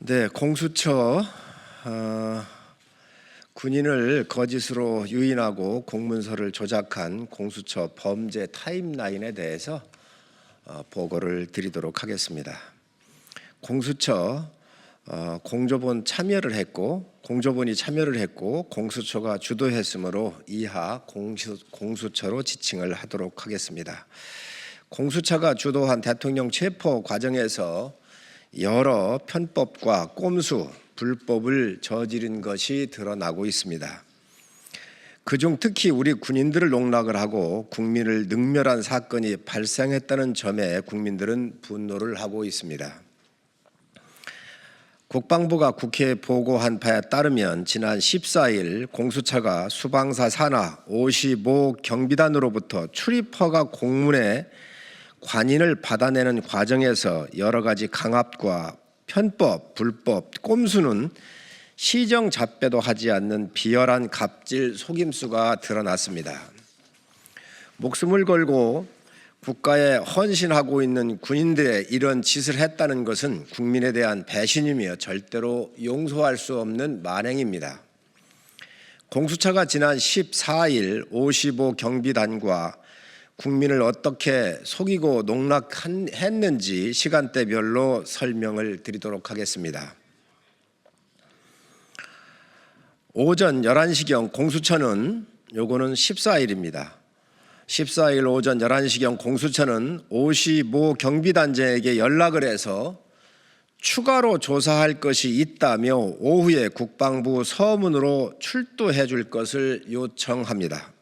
네, 공수처 군인을 거짓으로 유인하고 공문서를 조작한 공수처 범죄 타임라인에 대해서 보고를 드리도록 하겠습니다. 공수처 공조본이 참여를 했고 공수처가 주도했으므로 이하 공수처로 지칭을 하도록 하겠습니다. 공수처가 주도한 대통령 체포 과정에서 여러 편법과 꼼수, 불법을 저지른 것이 드러나고 있습니다. 그중 특히 우리 군인들을 농락을 하고 국민을 능멸한 사건이 발생했다는 점에 국민들은 분노를 하고 있습니다. 국방부가 국회에 보고한 바에 따르면 지난 14일 공수처가 수방사 산하 55 경비단으로부터 출입허가 공문에 관인을 받아내는 과정에서 여러 가지 강압과 편법, 불법, 꼼수는 시정잡배도 하지 않는 비열한 갑질, 속임수가 드러났습니다. 목숨을 걸고 국가에 헌신하고 있는 군인들의 이런 짓을 했다는 것은 국민에 대한 배신이며 절대로 용서할 수 없는 만행입니다. 공수처가 지난 14일 55 경비단과 국민을 어떻게 속이고 농락했는지 시간대별로 설명을 드리도록 하겠습니다. 오전 11시경 공수처는 요거는 14일입니다. 14일 오전 11시경 공수처는 55 경비단장에게 연락을 해서 추가로 조사할 것이 있다며 오후에 국방부 서문으로 출두해 줄 것을 요청합니다.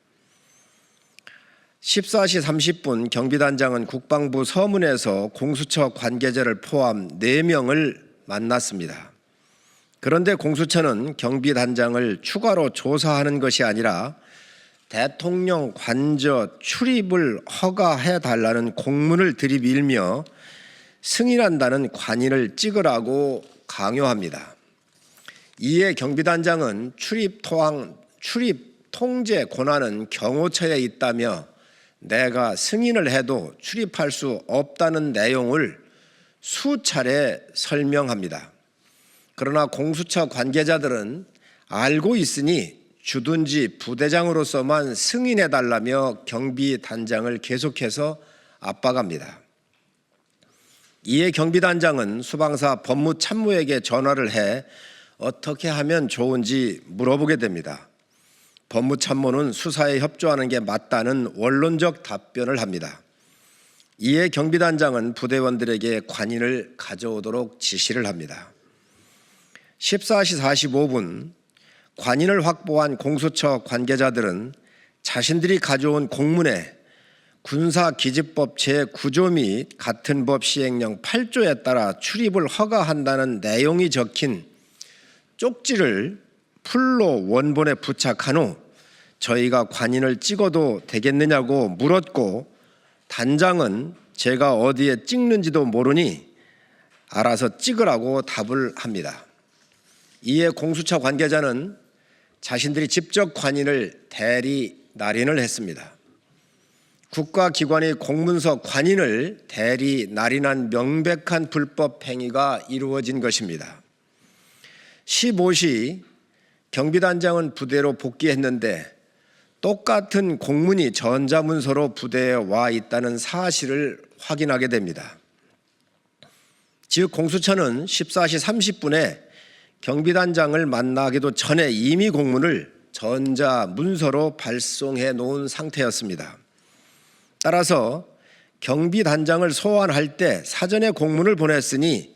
14시 30분 경비단장은 국방부 서문에서 공수처 관계자를 포함 4명을 만났습니다. 그런데 공수처는 경비단장을 추가로 조사하는 것이 아니라 대통령 관저 출입을 허가해달라는 공문을 들이밀며 승인한다는 관인을 찍으라고 강요합니다. 이에 경비단장은 출입 통제 권한은 경호처에 있다며 내가 승인을 해도 출입할 수 없다는 내용을 수차례 설명합니다. 그러나 공수처 관계자들은 알고 있으니 주둔지 부대장으로서만 승인해달라며 경비단장을 계속해서 압박합니다. 이에 경비단장은 수방사 법무참모에게 전화를 해 어떻게 하면 좋은지 물어보게 됩니다. 법무참모는 수사에 협조하는 게 맞다는 원론적 답변을 합니다. 이에 경비단장은 부대원들에게 관인을 가져오도록 지시를 합니다. 14시 45분 관인을 확보한 공수처 관계자들은 자신들이 가져온 공문에 군사기지법 제9조 및 같은 법 시행령 8조에 따라 출입을 허가한다는 내용이 적힌 쪽지를 풀로 원본에 부착한 후 저희가 관인을 찍어도 되겠느냐고 물었고 단장은 제가 어디에 찍는지도 모르니 알아서 찍으라고 답을 합니다. 이에 공수처 관계자는 자신들이 직접 관인을 대리 날인을 했습니다. 국가기관의 공문서 관인을 대리 날인한 명백한 불법 행위가 이루어진 것입니다. 15시 경비단장은 부대로 복귀했는데 똑같은 공문이 전자문서로 부대에 와 있다는 사실을 확인하게 됩니다. 즉 공수처는 14시 30분에 경비단장을 만나기도 전에 이미 공문을 전자문서로 발송해 놓은 상태였습니다. 따라서 경비단장을 소환할 때 사전에 공문을 보냈으니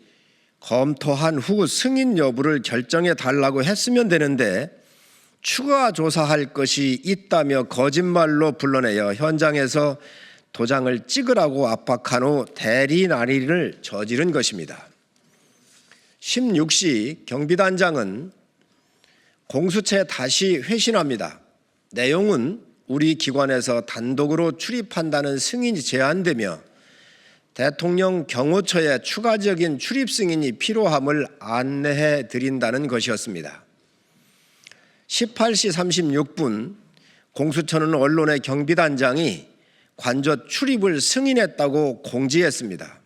검토한 후 승인 여부를 결정해 달라고 했으면 되는데 추가 조사할 것이 있다며 거짓말로 불러내어 현장에서 도장을 찍으라고 압박한 후 대리 날인을 저지른 것입니다. 16시 경비단장은 공수처에 다시 회신합니다. 내용은 우리 기관에서 단독으로 출입한다는 승인이 제한되며 대통령 경호처에 추가적인 출입 승인이 필요함을 안내해 드린다는 것이었습니다. 18시 36분 공수처는 언론에 경비단장이 관저 출입을 승인했다고 공지했습니다.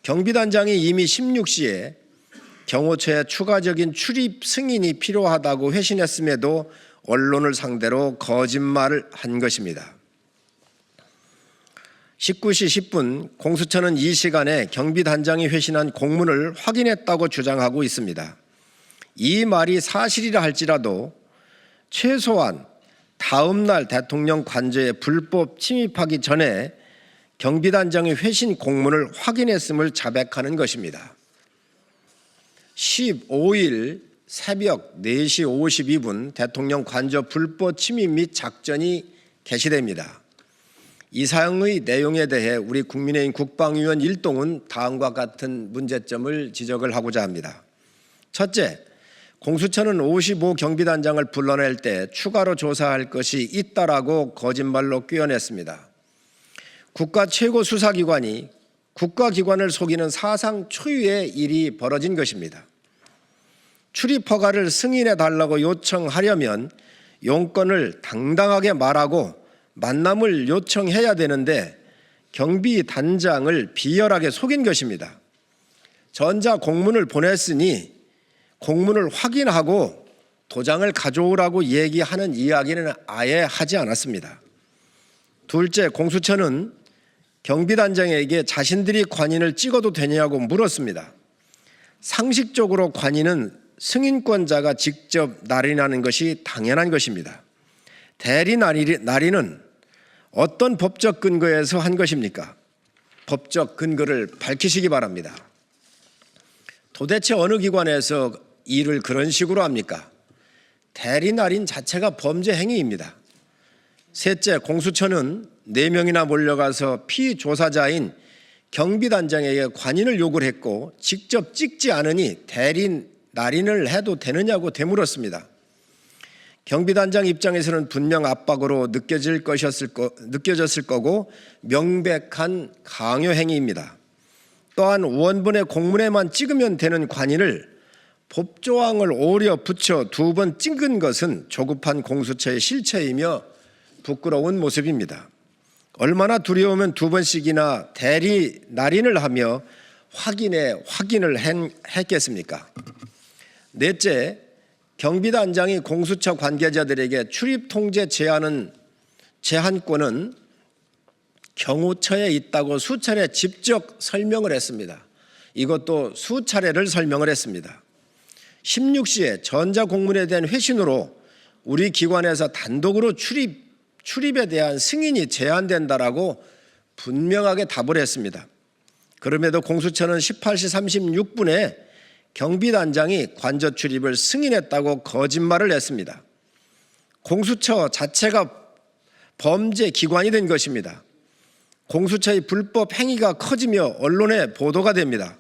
경비단장이 이미 16시에 경호처에 추가적인 출입 승인이 필요하다고 회신했음에도 언론을 상대로 거짓말을 한 것입니다. 19시 10분 공수처는 이 시간에 경비단장이 회신한 공문을 확인했다고 주장하고 있습니다. 이 말이 사실이라 할지라도 최소한 다음 날 대통령 관저에 불법 침입하기 전에 경비단장이 회신 공문을 확인했음을 자백하는 것입니다. 15일 새벽 4시 52분 대통령 관저 불법 침입 및 작전이 개시됩니다. 이 사항의 내용에 대해 우리 국민의힘 국방위원 일동은 다음과 같은 문제점을 지적을 하고자 합니다. 첫째, 공수처는 55 경비단장을 불러낼 때 추가로 조사할 것이 있다라고 거짓말로 꿰어냈습니다. 국가 최고 수사기관이 국가기관을 속이는 사상 초유의 일이 벌어진 것입니다. 출입 허가를 승인해 달라고 요청하려면 용건을 당당하게 말하고 만남을 요청해야 되는데 경비단장을 비열하게 속인 것입니다. 전자 공문을 보냈으니 공문을 확인하고 도장을 가져오라고 얘기하는 이야기는 아예 하지 않았습니다. 둘째, 공수처는 경비단장에게 자신들이 관인을 찍어도 되냐고 물었습니다. 상식적으로 관인은 승인권자가 직접 날인하는 것이 당연한 것입니다. 대리 날인은 어떤 법적 근거에서 한 것입니까? 법적 근거를 밝히시기 바랍니다. 도대체 어느 기관에서 일을 그런 식으로 합니까? 대리 날인 자체가 범죄 행위입니다. 셋째, 공수처는 4명이나 몰려가서 피조사자인 경비단장에게 관인을 요구를 했고 직접 찍지 않으니 대리 날인을 해도 되느냐고 되물었습니다. 경비단장 입장에서는 분명 압박으로 느껴졌을 거고 명백한 강요 행위입니다. 또한 원본의 공문에만 찍으면 되는 관인을 법조항을 오려 붙여 2번 찍은 것은 조급한 공수처의 실체이며 부끄러운 모습입니다. 얼마나 두려우면 2번씩이나 대리 날인을 하며 확인을 했겠습니까? 넷째, 경비단장이 공수처 관계자들에게 출입 통제 제한권은 경호처에 있다고 수차례 직접 설명을 했습니다. 이것도 수차례를 설명을 했습니다. 16시에 전자공문에 대한 회신으로 우리 기관에서 단독으로 출입에 대한 승인이 제한된다라고 분명하게 답을 했습니다. 그럼에도 공수처는 18시 36분에 경비단장이 관저 출입을 승인했다고 거짓말을 했습니다. 공수처 자체가 범죄 기관이 된 것입니다. 공수처의 불법 행위가 커지며 언론에 보도가 됩니다.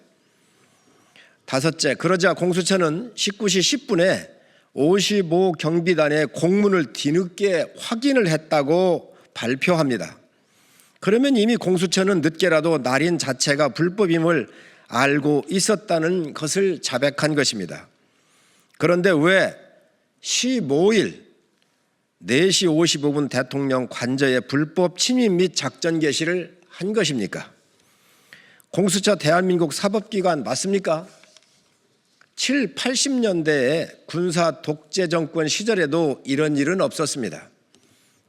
다섯째, 그러자 공수처는 19시 10분에 55 경비단의 공문을 뒤늦게 확인을 했다고 발표합니다. 그러면 이미 공수처는 늦게라도 날인 자체가 불법임을 알고 있었다는 것을 자백한 것입니다. 그런데 왜 15일 4시 55분 대통령 관저에 불법 침입 및 작전 개시를 한 것입니까? 공수처 대한민국 사법기관 맞습니까? 7, 80년대에 군사 독재 정권 시절에도 이런 일은 없었습니다.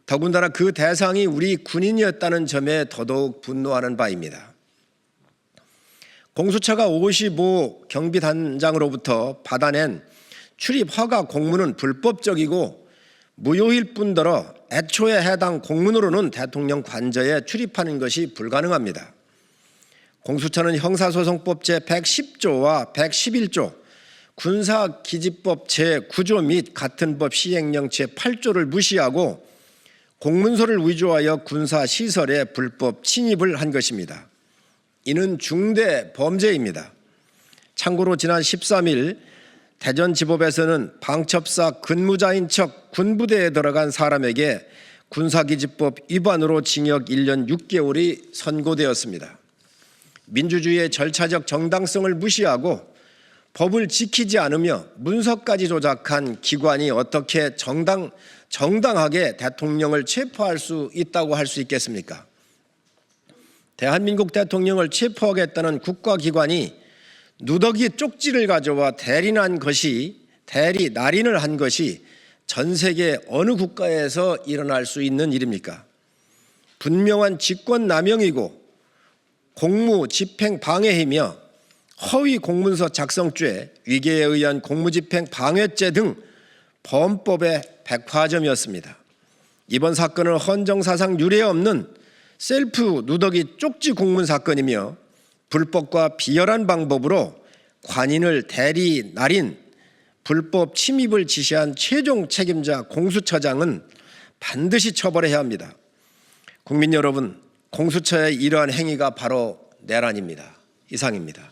더군다나 그 대상이 우리 군인이었다는 점에 더더욱 분노하는 바입니다. 공수처가 55 경비단장으로부터 받아낸 출입 허가 공문은 불법적이고 무효일 뿐더러 애초에 해당 공문으로는 대통령 관저에 출입하는 것이 불가능합니다. 공수처는 형사소송법 제110조와 111조, 군사기지법 제9조 및 같은 법 시행령 제8조를 무시하고 공문서를 위조하여 군사시설에 불법 침입을 한 것입니다. 이는 중대 범죄입니다. 참고로 지난 13일 대전지법에서는 방첩사 근무자인 척 군부대에 들어간 사람에게 군사기지법 위반으로 징역 1년 6개월이 선고되었습니다. 민주주의의 절차적 정당성을 무시하고 법을 지키지 않으며 문서까지 조작한 기관이 어떻게 정당하게 대통령을 체포할 수 있다고 할 수 있겠습니까? 대한민국 대통령을 체포하겠다는 국가기관이 누더기 쪽지를 가져와 대리날인을 한 것이 전 세계 어느 국가에서 일어날 수 있는 일입니까? 분명한 직권남용이고 공무집행방해이며 허위 공문서 작성죄, 위계에 의한 공무집행방해죄 등 범법의 백화점이었습니다. 이번 사건은 헌정사상 유례 없는 셀프 누더기 쪽지 공문 사건이며 불법과 비열한 방법으로 관인을 대리날인, 불법 침입을 지시한 최종 책임자 공수처장은 반드시 처벌해야 합니다. 국민 여러분, 공수처의 이러한 행위가 바로 내란입니다. 이상입니다.